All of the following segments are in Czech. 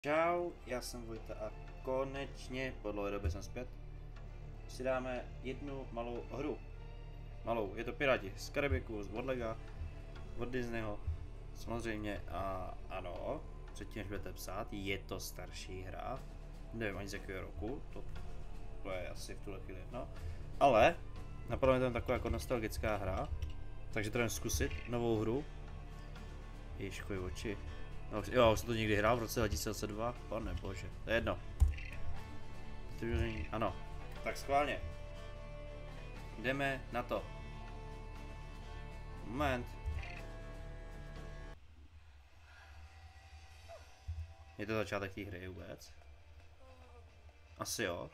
Čau, já jsem Vojta a konečně po dlouhé době jsem zpět. Si dáme jednu malou hru. Malou, je to Piráti z Karibiku, od Lega, od Disneyho. Samozřejmě a ano, předtím než budete psát, je to starší hra. Nevím ani z jakého roku, to je asi v tuhle chvíli jedno. Ale napadlo mi tam taková jako nostalgická hra, takže to jdem zkusit, novou hru. Ježiškovi oči. No, jo, už jsem to někdy hrál v roce 2002, pane bože, to je jedno. Ano, tak schválně. Jdeme na to. Moment. Je to začátek té hry vůbec? Asi jo.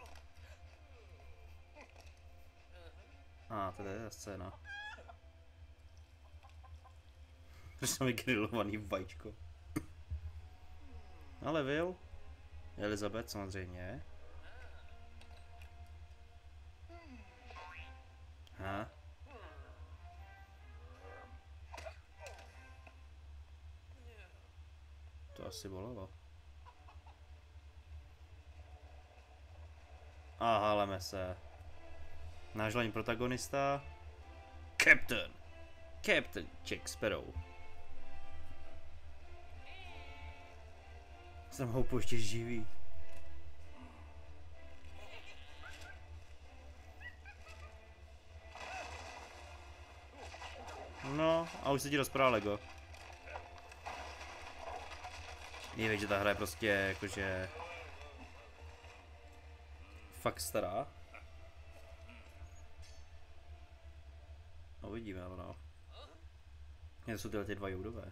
To je ta scéna. To jsem mi grilovaný vajíčko. Ale Will? Elizabeth samozřejmě. To asi bolelo. Aha, leme se. Náš hlavní protagonista. Captain Jack Sparrow. Jsem ho ještě živý. No, a už se ti rozprává Lego. Je vidět, že ta hra je prostě jakože fakt stará. No uvidíme, ale no. To jsou tyhle ty dva joudové.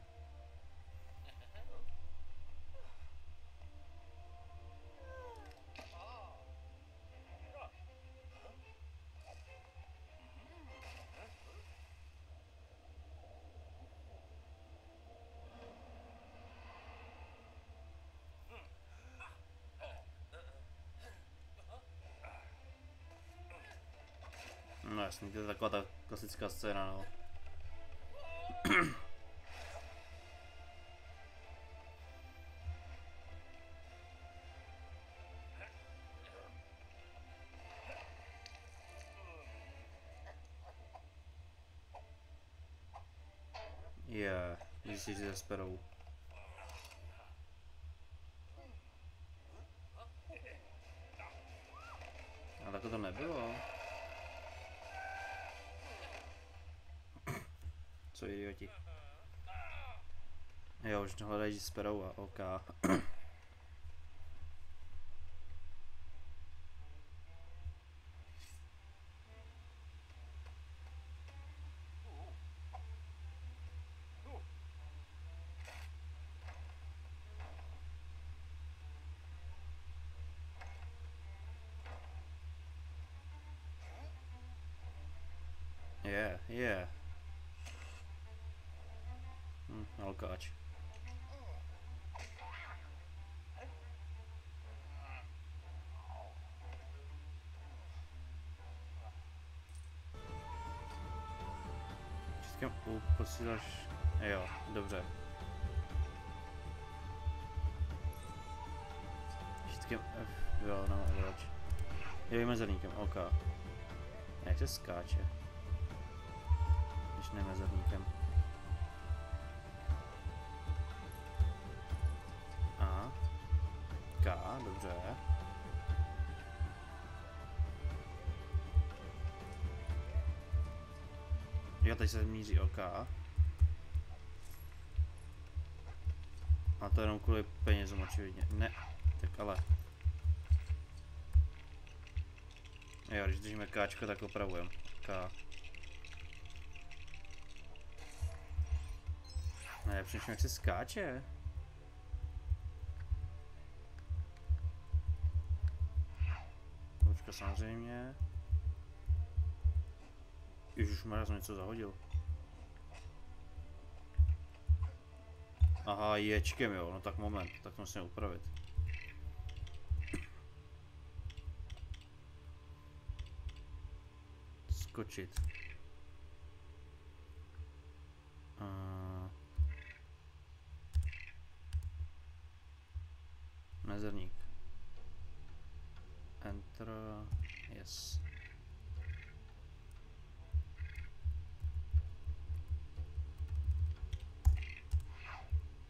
No jasně, to je taková ta klasická scéna, no. Myslíš, že se Sparrow. Ale tak to nebylo. Co idioti. Jo, už hledají Sparrow a OK. Yeah. Alkáč. Vždycky posíláš... Jo, dobře. Vždycky... Jo, no, proč? Je vymezerníkem, OK. Jak se skáče? Když nemezerníkem. A. K, dobře. Jo, teď se míří OK. A to jenom kvůli penězům očividně. Ne, tak ale. Jo, když držíme Kčko, tak opravujeme. K. Ne, přemýšlím, jak se skáče. Počka, samozřejmě. Ježišmarja, jsem něco zahodil. Aha, ječkem jo, no tak moment, tak to musím upravit. Skočit. Mezerník. Enter. Yes.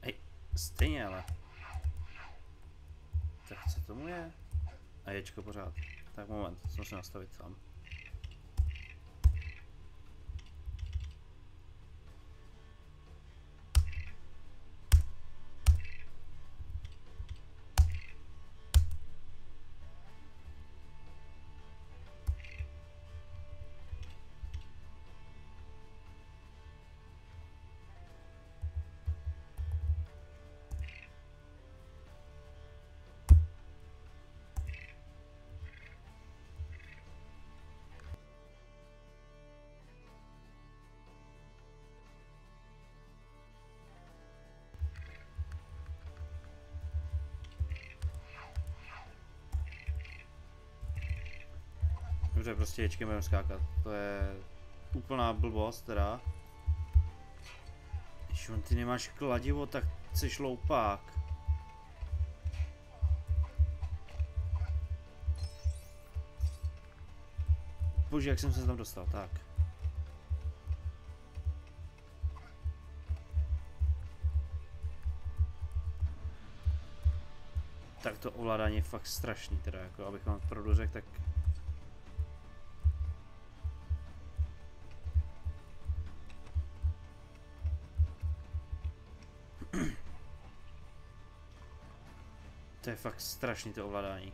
Hej, stejně ale. Tak co tomu je? A ječko pořád. Tak moment, co musím nastavit sám. Dobře, prostě ječkem budeme skákat. To je úplná blbost teda. Když on ty nemáš kladivo, tak jsi šloupák. Bože, jak jsem se tam dostal, tak. Tak to ovládání je fakt strašný teda, jako abych vám opravdu řekl, tak... To je fakt strašný to ovládání.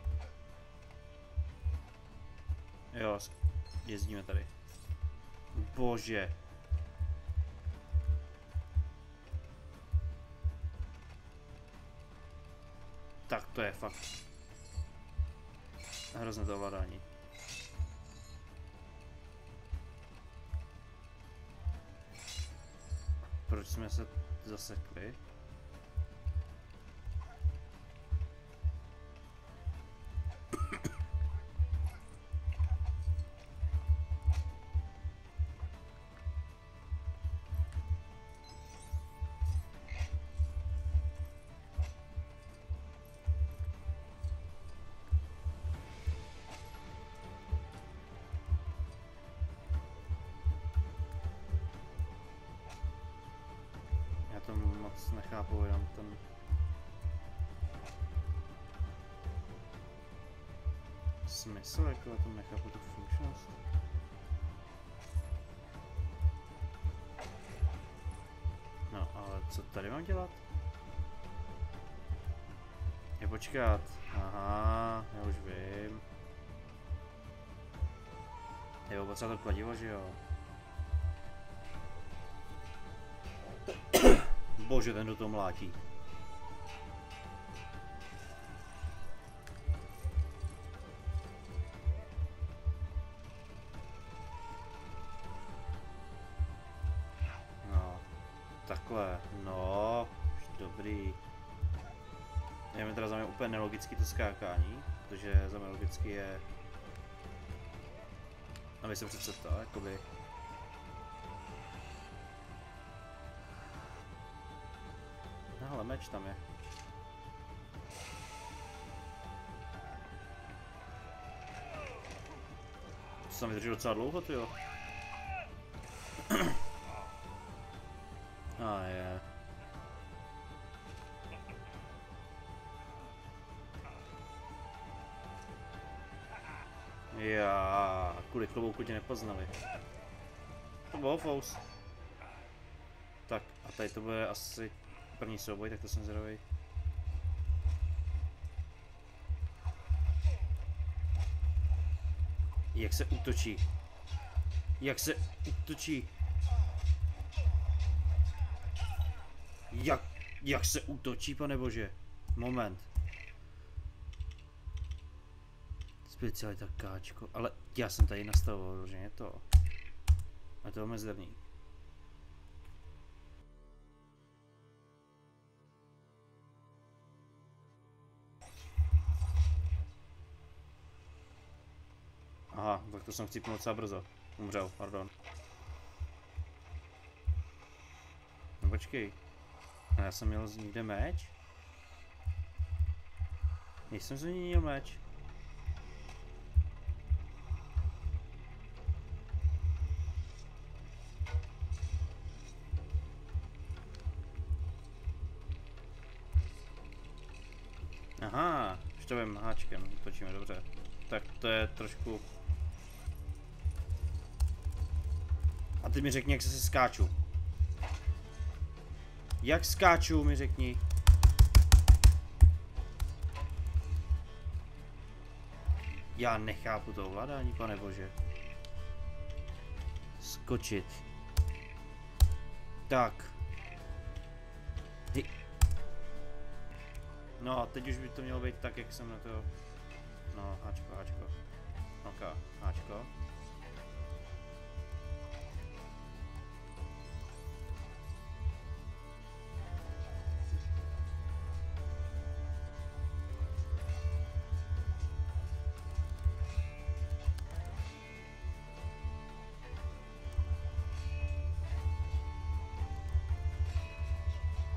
Jo, jezdíme tady. Bože. Tak to je fakt hrozné to ovládání. Proč jsme se zasekli? To moc nechápu, jenom ten... smysl, jako to nechápu tu funkčnost. No, ale co tady mám dělat? Je počkat. Aha, já už vím. Je potřeba to kladivo, že jo? Bože, ten do toho mlátí. No, takhle, no, už dobrý. Je mi teda za mě úplně nelogický to skákání, protože za mě logicky je... aby se přece to, jakoby... Ale meč tam je. To tam vydrží docela dlouho, ty jo. A je. Já, kvůli klobouku tě nepoznali. To bylo fous. Tak a tady to bude asi první souboj, tak to jsem zvědavý. Jak se útočí? Jak se útočí? Jak se útočí, pane bože? Moment. Specialita káčko, ale já jsem tady nastavoval, že je to. A to je mezerník. Aha, tak to jsem chcípnul docela brzo. Umřel, pardon. No počkej. A já jsem měl někde meč? Jsem změnil meč. Aha, už to vím háčkem, točíme dobře. Tak to je trošku... A ty mi řekni, jak se skáču. Jak skáču, mi řekni. Já nechápu to ovládání, pane bože. Skočit. Tak. No, teď už by to mělo být tak, jak jsem na to... No, háčko, háčko. Ok, háčko.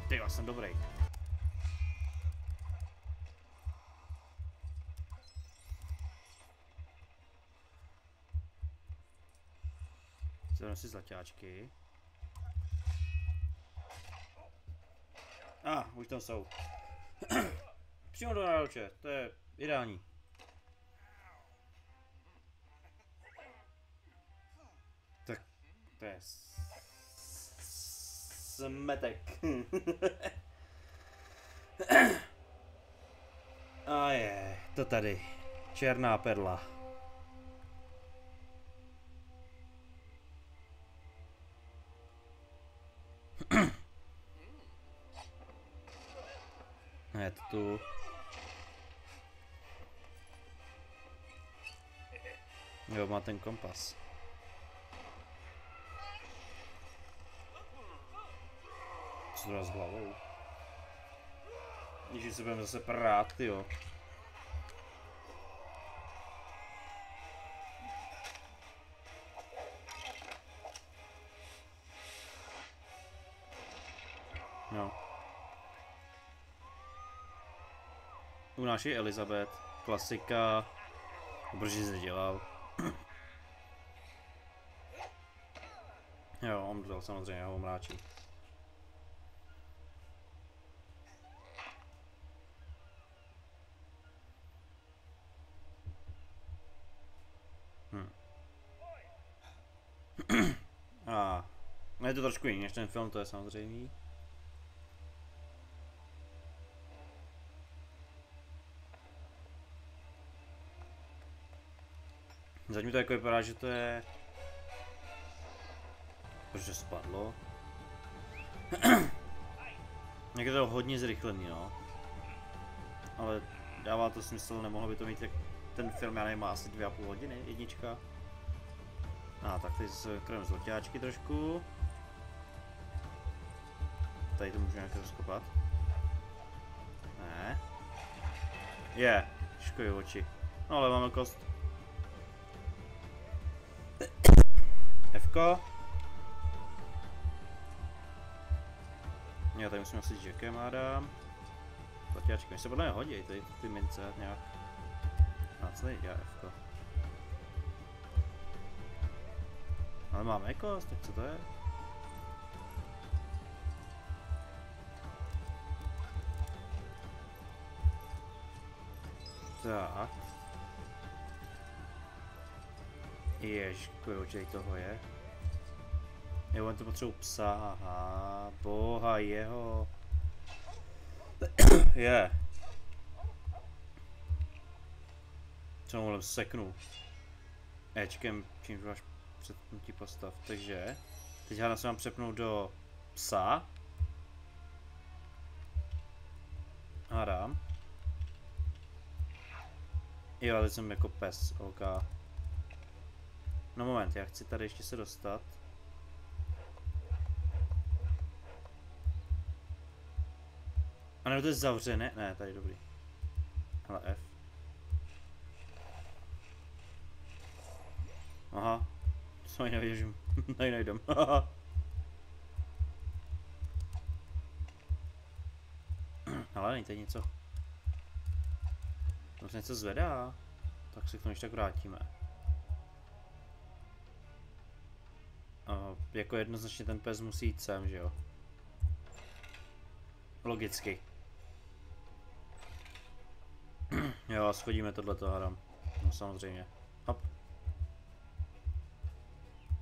Ty, já jsem dobrý. Zvednu si zlaťáčky. Už tam jsou. Přímo do náruče, to je ideální. Tak, to je smetek. A je, to tady. Černá perla. Je to tu. Jo, má ten kompas. Co to s hlavou? Když se budeme zase prát, jo. No. U nás je Elizabeth, klasika, protože se dělal. Jo, on byl samozřejmě, ho mráčí. Je to trošku jiný než ten film, to je samozřejmý. Zatím to jako vypadá, že to je... Protože spadlo. Jak je to hodně zrychlený, no. Ale dává to smysl, nemohlo by to mít jak ten film, já nevím, má asi 2,5 hodiny, jednička. Tak teď se krojím zlaťáčky trošku. Tady to můžu nějak rozkopat. Ne. Je, škojí oči. No ale máme kost. Fko. Já tady musím asi s Jackem hádám. Zlaťáčky, mi se podle mě hodí, tady ty mince nějak. Co tady dělá Fko? Ale máme kost, tak co to je? Tak. Jež, kolik toho je? Jo, on to potřebuji psa, aha, boha jeho. Je. Co mu seknu? Ečkem, čímž máš přepnutí postav, takže teď já se mám přepnout do psa. Hádám. Jo, teď jsem jako pes, ok. No moment, já chci tady ještě se dostat. A nebo to je zavřené? Ne, tady dobrý. Ale F. Aha. To ani nevěřím. Tady nejdem. Ale není tady něco. Tam se něco zvedá. Tak se k tomu ještě tak vrátíme. Jako jednoznačně ten pes musí jít sem, že jo? Logicky. Jo, schodíme tohleto, hádám. No samozřejmě. Hop.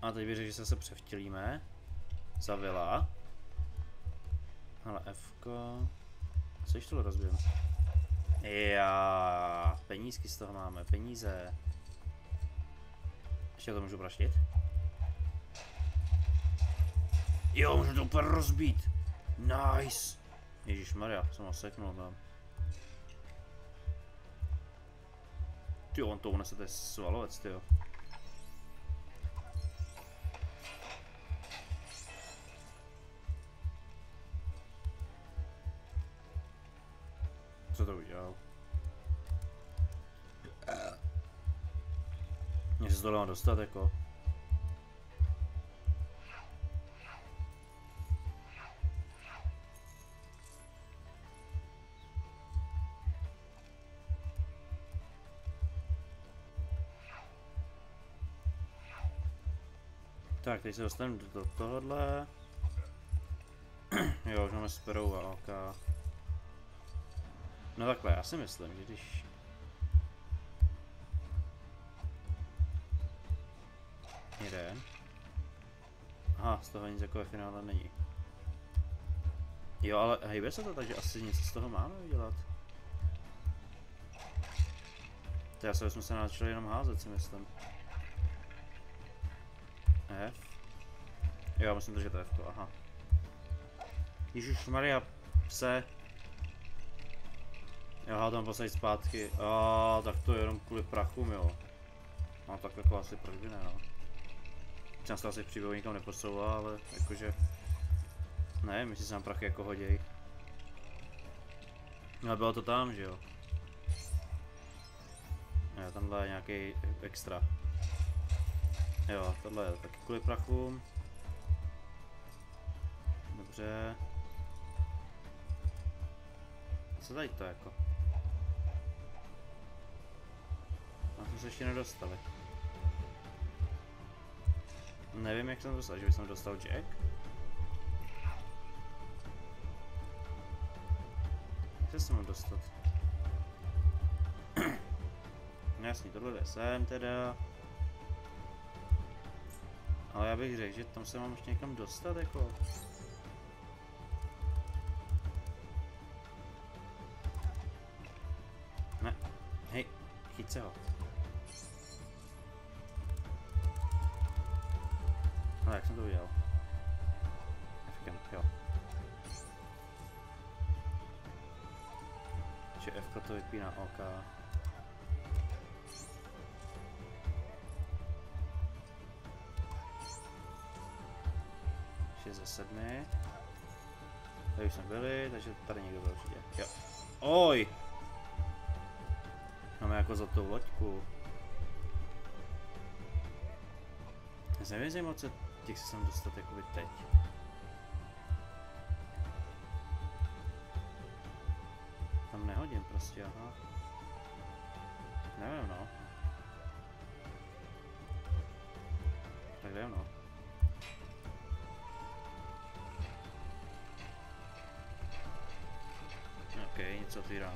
A teď bych řekl, že se převtělíme. Zavila. Ale Fko. Co ještě tohle rozbijeme? Já, penízky z toho máme, peníze. Ještě to můžu praštit? Jo, můžu to úplně rozbít. Nice. Ježišmarja, jsem ho seknul tam. Tyjo, on to unese, to je svalovec, tyjo. Co to udělal? Mně se to dá dostat, jako. Tak, teď se dostaneme do tohohle. Jo, už máme sperou a ok. No takhle, já si myslím, že když... Jeden. Aha, z toho nic takové finále není. Jo, ale hejbe se to, takže asi něco z toho máme udělat. To já jsme se začali jenom házet, si myslím. F. Jo, musím držet F to, aha. Ježišmarja, pse. Jo, hádám posadit zpátky. Tak to je jenom kvůli prachům, jo. No tak jako asi proč by ne, no. Jsem se asi příběhu nikam neposouvá, ale jakože... Ne, myslím, že se nám prachy jako hoděj. Ale bylo to tam, že jo. Jo, tamhle je nějaký extra. Jo, tohle je taky kvůli prachům. Dobře. Co tady to jako? Na to se ještě nedostali. Nevím, jak jsem dostal, že bych dostal Jack. Jak se mám dostat? No jasně, tohle jde sem teda. Ale já bych řekl, že tam se mám ještě někam dostat, jako. Ne, hej, chyť se ho. Ale jak jsem to udělal? Fkem, jo. Že F to vypíná OK. 6 ze 7. Tady už jsme byli, takže tady někdo byl určitě. Jo. Oj! Máme jako za tou loďku. Já se nevím moc, těch se sem dostat jakoby teď. Tam nehodím prostě, aha. Nevím, no. Tak jdem, no. OK, něco otvíráme.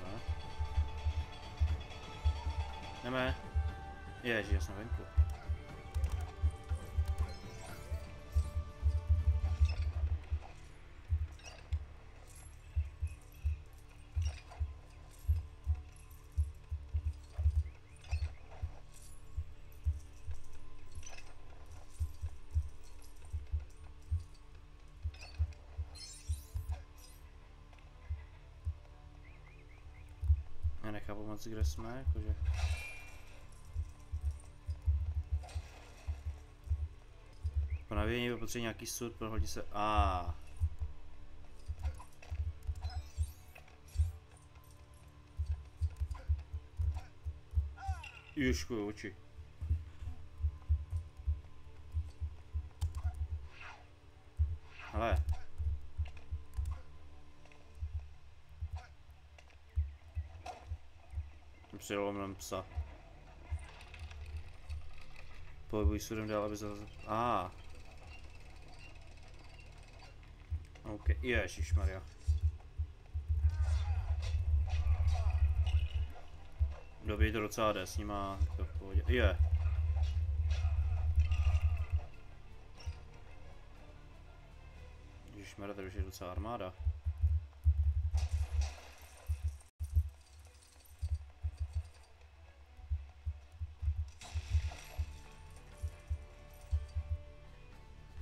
Jdeme. Ježi, já jsem venku. Já nechápu moc, kde jsme, jakože... Po navíjení potřebuje nějaký sud, prohodí se... Ježku, oči. Hele. Přelomem psa. Pohybuj sudem dál, aby zase... OK, ježišmarja. Dobrý, to docela jde, s nima to v pohodě. Je. Ježišmarja, tady už je docela armáda.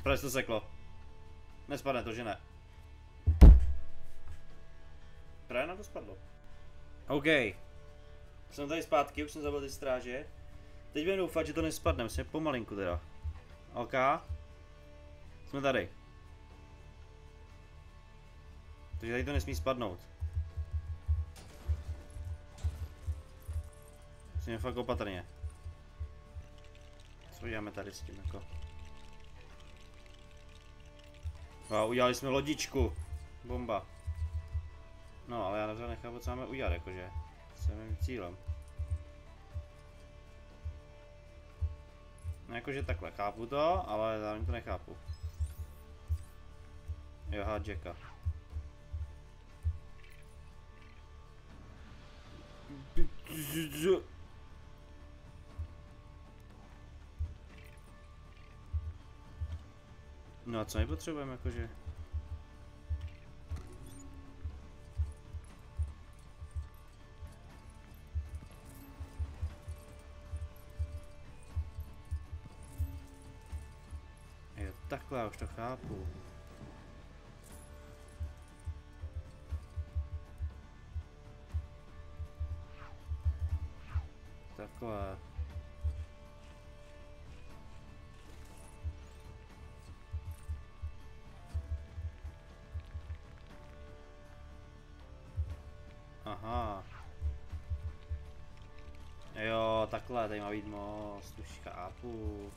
Proč to seklo? Nespadne to, že ne? Právě nám to spadlo. OK. Jsem tady zpátky, už jsem zabil ty stráže. Teď budeme doufat, že to nespadne, musíme pomalinku teda. OK. Jsme tady. Takže tady to nesmí spadnout. Musíme fakt opatrně. Co děláme tady s tím jako? Wow, udělali jsme lodičku. Bomba. No, ale já nevím, nechápu, co máme udělat, jakože. Co je mým cílem. No, jakože takhle, chápu to, ale zároveň to nechápu. Jo, Jacka. No a co my potřebujeme, jakože? Jo, takhle, já už to chápu. Takhle. Aha. Jo, takhle, tady má být most, už chápu.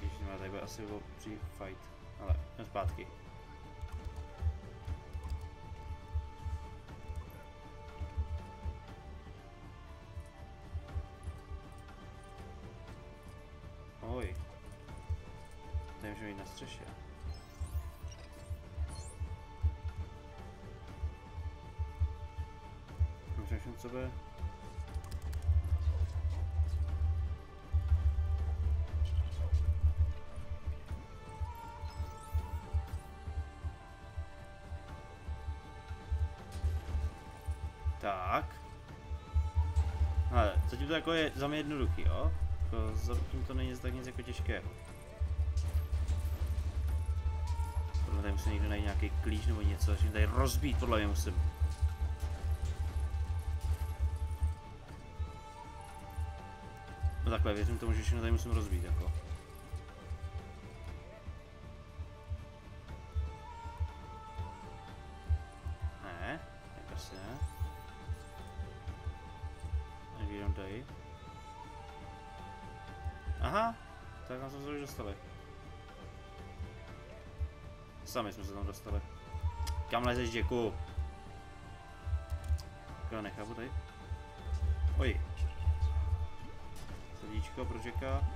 Ježiš, tady bude asi obří fight, ale jdem zpátky. Oj. Tady můžeme jít na střeše. Můžeme všem co bude? Tak. Ale zatím to jako je za mě jednoduchý, jo? Zatím to není tak nic jako těžkého. Podle mě tady musím někdo najít nějaký klíč nebo něco, začím tady rozbít, podle mě musím. No takhle, věřím tomu, že všechno tady musím rozbít, jako. Ne, tak asi ne. Tak jdem tady. Aha, tak tam jsme se už dostali. Sami jsme se tam dostali. Kam lezeš, Jacku? Já nechápu tady. Oj. Srdíčko pro Jacka.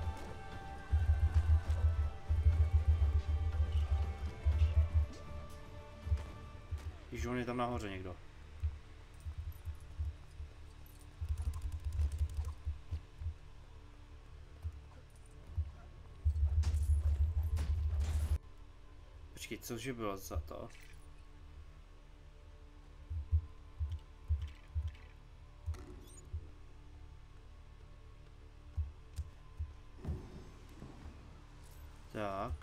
Když on je tam nahoře někdo. Počkej, cože bylo za to? Tak.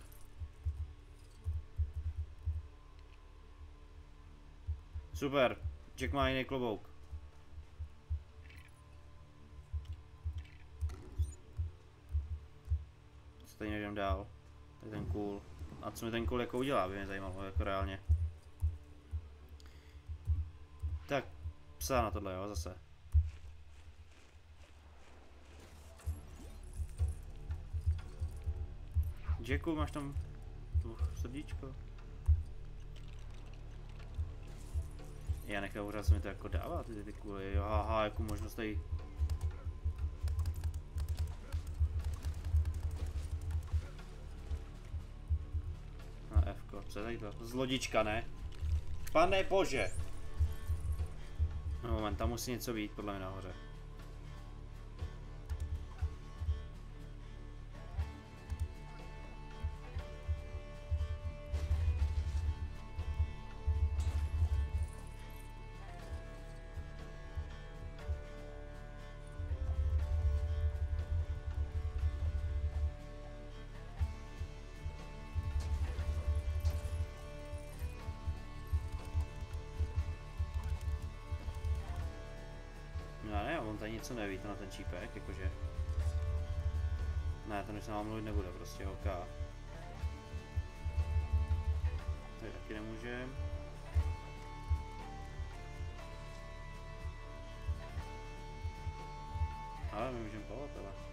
Super, Jack má jiný klobouk. Co tady nejdem dál? Tak ten cool. A co mi ten cool jako udělá, by mě zajímalo, jako reálně. Tak, psá na tohle, jo, zase. Jacku, máš tam tu srdíčko? Já nechápu, že se mi to jako dává, ty kuly, aha, jako možnost tady. Na F-ko, co je tady to? Zlodička, ne? Pane bože! No moment, tam musí něco být, podle mě nahoře. No ne, on tady něco neví, to na ten čípek, jakože. Ne, ten už se nám mluvit nebude, prostě OK. Tady taky nemůžem. Ale my můžeme plavat, ale.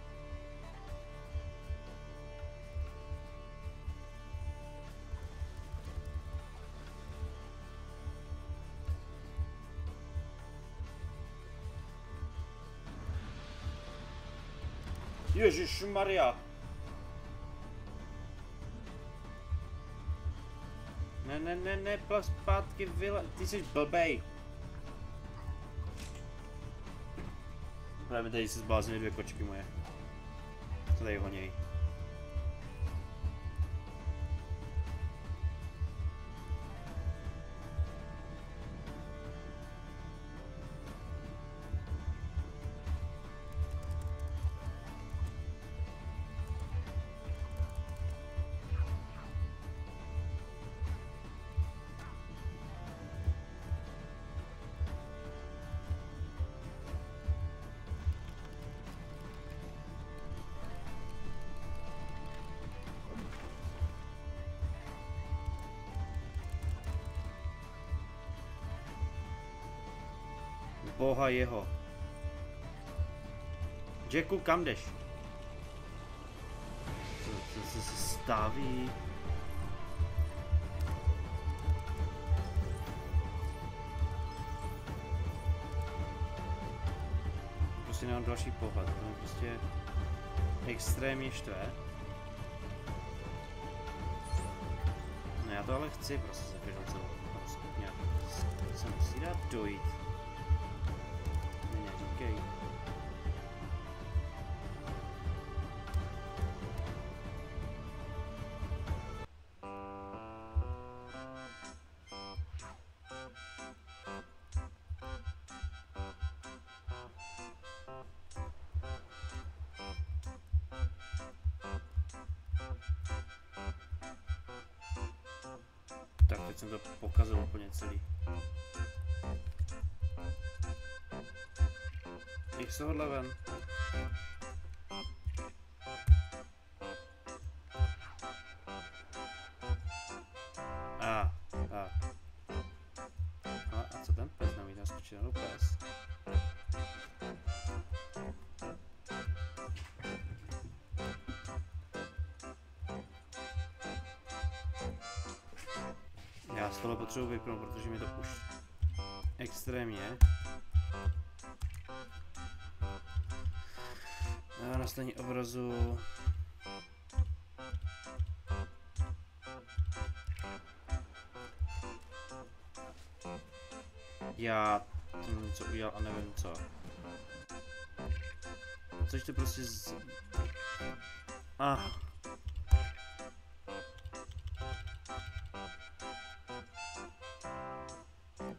Ježišmarja! Ne, zpátky vyle, ty jsi blbej. Právě tady se zbláznily 2 kočky moje. Co tady honěj? Boha jeho. Jacku, kam jdeš? Co se staví? Prostě nemám další pohled, to mě prostě extrémně štve. No já to ale chci prostě za každou cenu. Nějak se musí dát dojít. Okay. Tak teď jsem to pokazil úplně celý. Jak z tohohle ven? A co ten pes nám jde skočit na pes? Já z tohle potřebuji vypnout, protože mi to už extrémně. A nastavení obrazu. Já jsem něco udělal a nevím co. Což to prostě z...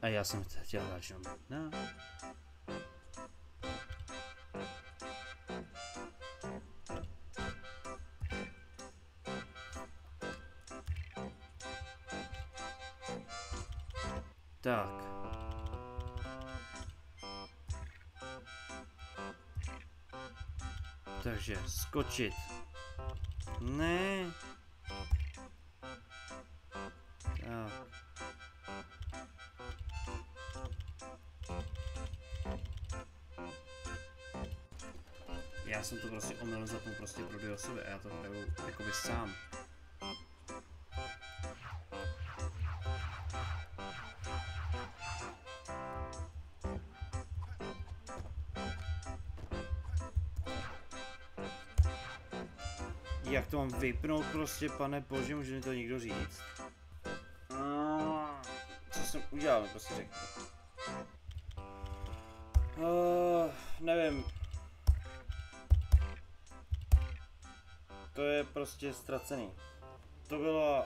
A já jsem chtěl další no. Tak. Takže skočit. Ne. Tak. Já jsem to prostě omylem zapnul prostě pro 2 osoby a já to hraju jakoby sám. Jak to mám vypnout prostě, pane bože, může mi to někdo říct? Co jsem udělal, prostě řekni. Nevím. To je prostě ztracený. To bylo...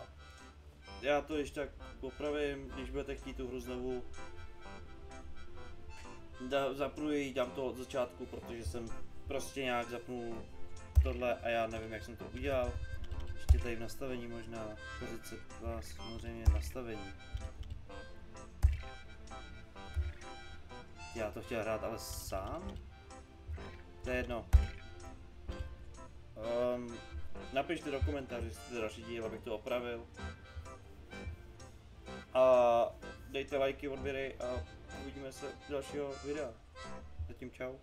Já to ještě tak popravím, když budete chtít tu hru znovu. Zapnu ji, dám to od začátku, protože jsem prostě nějak zapnul tohle a já nevím, jak jsem to udělal. Ještě tady v nastavení možná, pozice vás, samozřejmě nastavení. Já to chtěl hrát ale sám? To je jedno. Napište do komentářů, jestli jste další díl, abych to opravil. A dejte lajky, odběry a uvidíme se u dalšího videa. Zatím čau.